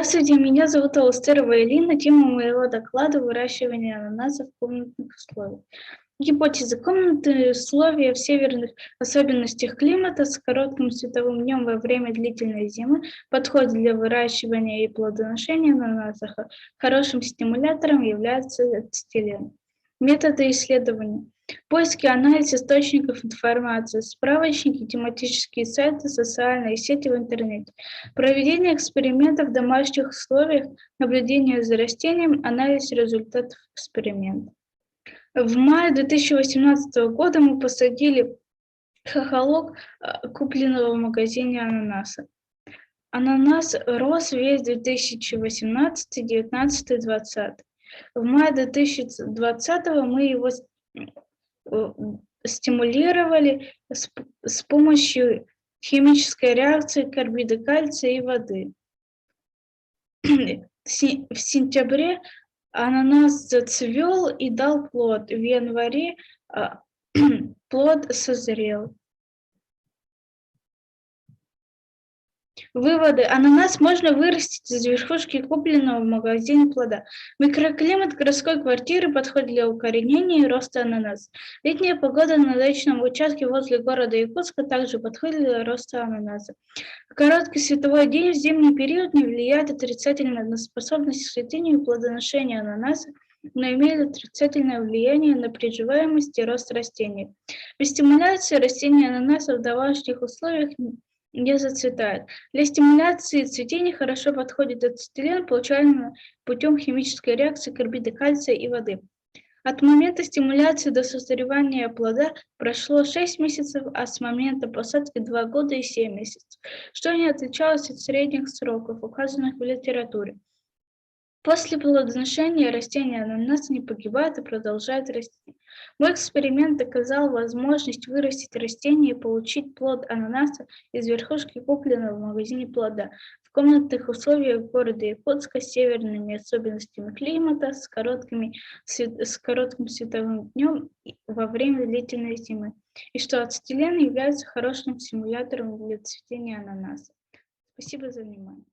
Здравствуйте, меня зовут Алстырова Элина. Тема моего доклада — выращивание ананасов в комнатных условиях. Гипотеза. Комнатные условия в северных особенностях климата с коротким световым днем во время длительной зимы подходят для выращивания и плодоношения ананасов. Хорошим стимулятором является ацетилен. Методы исследования. Поиск и анализ источников информации, справочники, тематические сайты, социальные сети в интернете. Проведение экспериментов в домашних условиях, наблюдение за растением, анализ результатов эксперимента. В мае 2018 года мы посадили хохолок, купленного в магазине ананаса. Ананас рос весь 2018, 2019, 2020. В мае 2020 мы его стимулировали с помощью химической реакции карбида кальция и воды. В сентябре ананас зацвел и дал плод. В январе плод созрел. Выводы. Ананас можно вырастить из верхушки купленного в магазине плода. Микроклимат городской квартиры подходит для укоренения и роста ананаса. Летняя погода на дачном участке возле города Якутска также подходит для роста ананаса. Короткий световой день в зимний период не влияет отрицательно на способность к цветению и плодоношению ананаса, но имеет отрицательное влияние на приживаемость и рост растений. Без стимуляции растения ананаса в домашних условиях не зацветает. Для стимуляции цветения хорошо подходит ацетилен, получаемый путем химической реакции карбида кальция и воды. От момента стимуляции до созревания плода прошло 6 месяцев, а с момента посадки 2 года и 7 месяцев, что не отличалось от средних сроков, указанных в литературе. После плодоношения растения ананаса не погибают и продолжают расти. Мой эксперимент доказал возможность вырастить растение и получить плод ананаса из верхушки купленного в магазине плода в комнатных условиях города Якутска с северными особенностями климата, с коротким световым днем во время длительной зимы, и что ацетилен является хорошим стимулятором для цветения ананаса. Спасибо за внимание.